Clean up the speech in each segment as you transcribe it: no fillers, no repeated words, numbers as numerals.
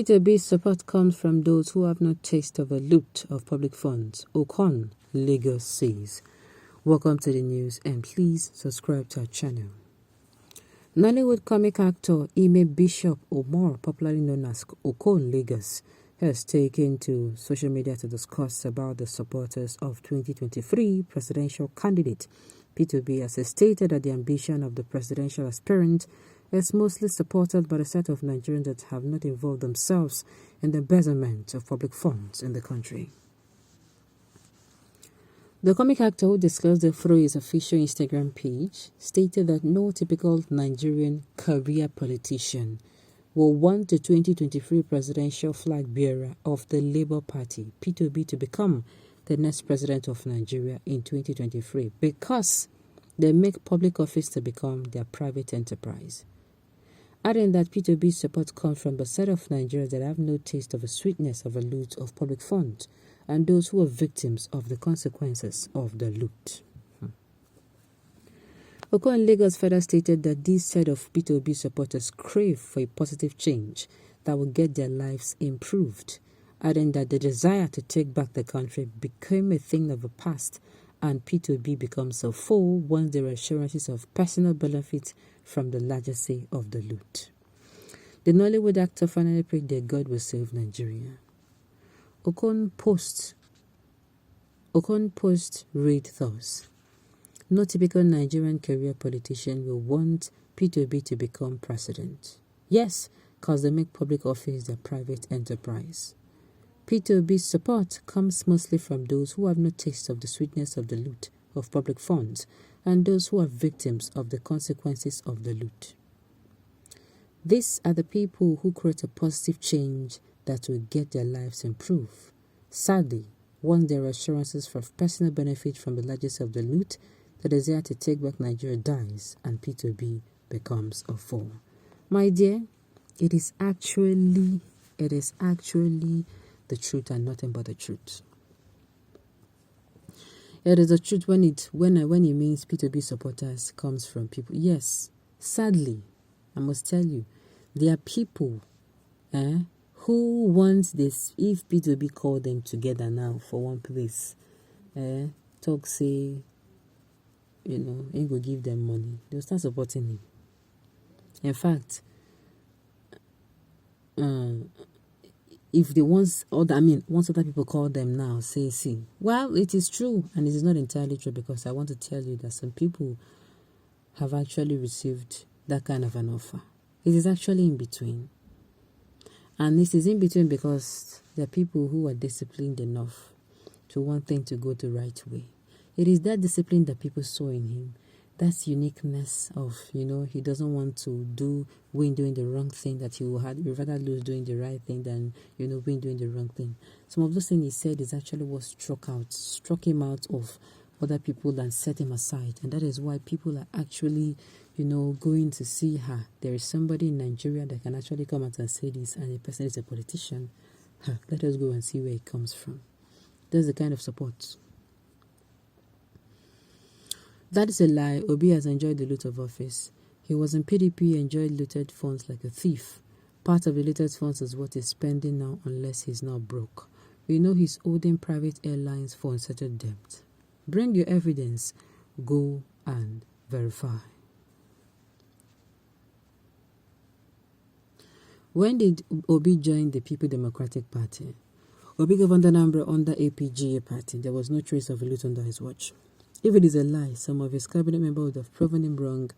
P2B's support comes from those who have no taste of a loot of public funds, Okon, Lagos says. Welcome to the news and please subscribe to our channel. Nollywood comic actor Ime Bishop Omar, popularly known as Okon Lagos, has taken to social media to discuss about the supporters of 2023 presidential candidate. P2B has stated that the ambition of the presidential aspirant is mostly supported by the set of Nigerians that have not involved themselves in the embezzlement of public funds in the country. The comic actor, who disclosed it through his official Instagram page, stated that no typical Nigerian career politician will want the 2023 presidential flag bearer of the Labour Party, P2B, to become the next president of Nigeria in 2023 because they make public office to become their private enterprise. Adding that P2B's support comes from a set of Nigerians that have no taste of the sweetness of a loot of public funds and those who are victims of the consequences of the loot. Okon Lagos further stated that this set of P2B supporters crave for a positive change that will get their lives improved, adding that the desire to take back the country became a thing of the past and P2B becomes a foe once there are assurances of personal benefit from the legacy of the loot. The Nollywood actor finally prayed that God will save Nigeria. Okon post read thus: no typical Nigerian career politician will want P2B to become president. Yes, because they make public office their private enterprise. P2B's support comes mostly from those who have no taste of the sweetness of the loot of public funds and those who are victims of the consequences of the loot. These are the people who create a positive change that will get their lives improved. Sadly, once there are assurances for personal benefit from the legacy of the loot, the desire to take back Nigeria dies and P2B becomes a foe. My dear, it is actually the truth and nothing but the truth. It is the truth when it means P2B supporters comes from people. Yes, sadly, I must tell you, there are people who want this. If P2B call them together now for one place, talk say, ain't go give them money, they'll start supporting him. In fact, if they once other people call them now, see, well, it is true, and it is not entirely true, because I want to tell you that some people have actually received that kind of an offer. It is actually in between. And this is in between because there are people who are disciplined enough to want things to go the right way. It is that discipline that people saw in him. That's uniqueness of, he doesn't want to win doing the wrong thing, that he would rather lose doing the right thing than, win doing the wrong thing. Some of those things he said is actually what struck him out of other people and set him aside. And that is why people are actually, going to see her. There is somebody in Nigeria that can actually come out and say this, and the person is a politician. Let us go and see where it comes from. That's the kind of support. That is a lie. Obi has enjoyed the loot of office. He was in PDP, enjoyed looted funds like a thief. Part of the looted funds is what he's spending now, unless he's now broke. We know he's holding private airlines for unsettled debt. Bring your evidence. Go and verify. When did Obi join the People Democratic Party? Obi governed Anambra under APGA party. There was no trace of a loot under his watch. If it is a lie, some of his cabinet members would have proven him wrong,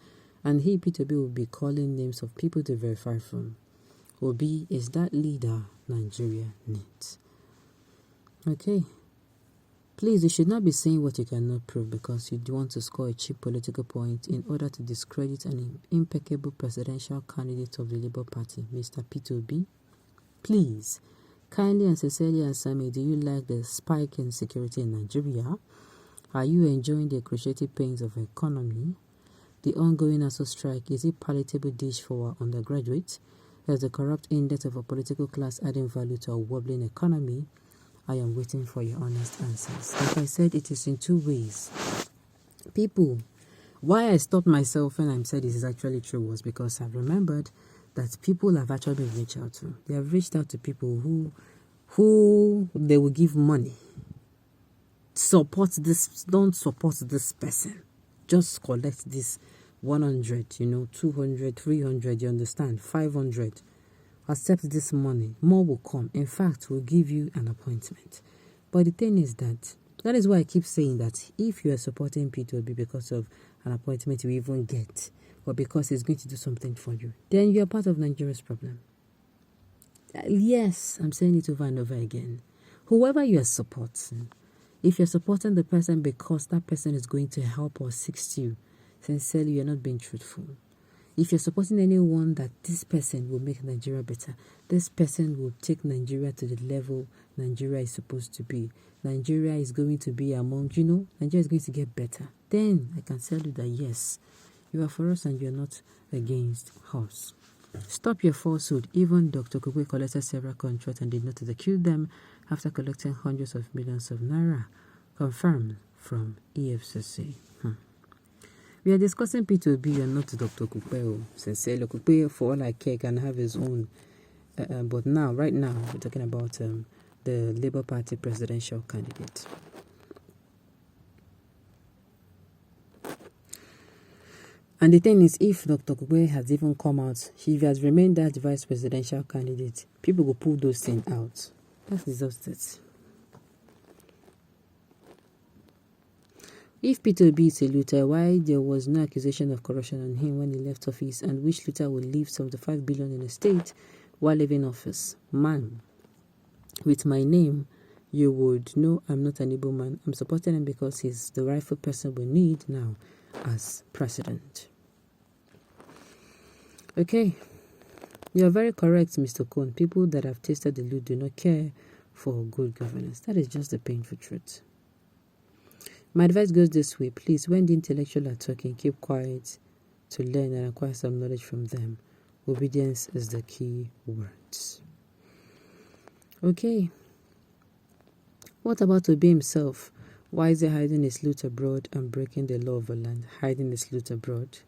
and he, P2B, would be calling names of people to verify from. Obi is that leader Nigeria needs. Okay. Please, you should not be saying what you cannot prove because you want to score a cheap political point in order to discredit an impeccable presidential candidate of the Labour Party, Mr. P2B. Please, kindly and sincerely answer me, do you like the spike in security in Nigeria? Are you enjoying the excruciating pains of the economy? The ongoing ASO strike, is it palatable dish for our undergraduates? Is the corrupt index of a political class adding value to a wobbling economy? I am waiting for your honest answers. Like I said, it is in two ways. People, why I stopped myself when I said this is actually true was because I've remembered that people have actually been reached out to. They have reached out to people who they will give money. Support this, don't support this person. Just collect this 100, 200, 300, you understand? 500. Accept this money. More will come. In fact, we'll give you an appointment. But the thing is that is why I keep saying that if you are supporting P2B because of an appointment you even get, or because he's going to do something for you, then you are part of Nigeria's problem. Yes, I'm saying it over and over again. Whoever you are supporting, if you're supporting the person because that person is going to help or assist you, sincerely, you're not being truthful. If you're supporting anyone that this person will make Nigeria better, this person will take Nigeria to the level Nigeria is supposed to be. Nigeria is going to be among, Nigeria is going to get better. Then I can tell you that yes, you are for us and you're not against us. Stop your falsehood. Even Dr. Kukwe collected several contracts and did not execute them after collecting hundreds of millions of naira. Confirmed from EFCC. We are discussing P2B and not Dr. Kukwe. Sincerely, Kukwe, for all I care, can have his own. But right now, we're talking about the Labour Party presidential candidate. And the thing is, if Dr. Kukwe has even come out, he has remained that vice presidential candidate, people will pull those things out. That's exhausted. If P2B is a looter, why there was no accusation of corruption on him when he left office, and which looter would leave 75 billion in a state while leaving office? Man, with my name, you would know I'm not an able man. I'm supporting him because he's the rightful person we need now as president. Okay, you are very correct, Mr. Okon. People that have tasted the loot do not care for good governance. That is just the painful truth. My advice goes this way. Please, when the intellectual are talking, keep quiet to learn and acquire some knowledge from them. Obedience is the key words. Okay. What about Obi himself? Why is he hiding his loot abroad and breaking the law of the land? Hiding his loot abroad.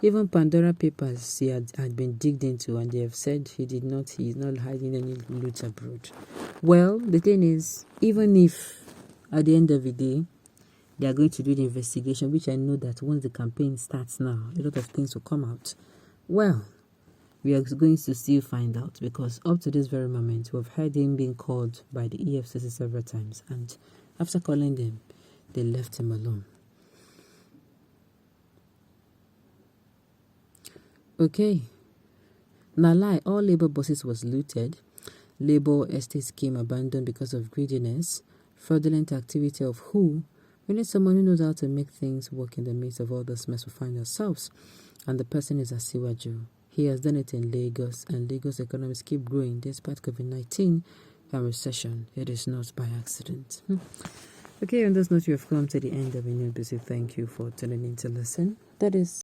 Even Pandora Papers he had been digged into, and they have said he is not hiding any loot abroad. Well, the thing is, even if at the end of the day, they are going to do the investigation, which I know that once the campaign starts now, a lot of things will come out. Well, we are going to still find out, because up to this very moment, we've heard him being called by the EFCC several times, and after calling them, they left him alone. Okay. Now lie, all Labour buses was looted. Labour estate scheme abandoned because of greediness. Fraudulent activity of who? We need someone who knows how to make things work in the midst of all this mess we find ourselves. And the person is Asiwaju. He has done it in Lagos, and Lagos economies keep growing despite COVID-19 and recession. It is not by accident. Okay, on this note, you have come to the end of a new busy. Thank you for tuning in to listen. That is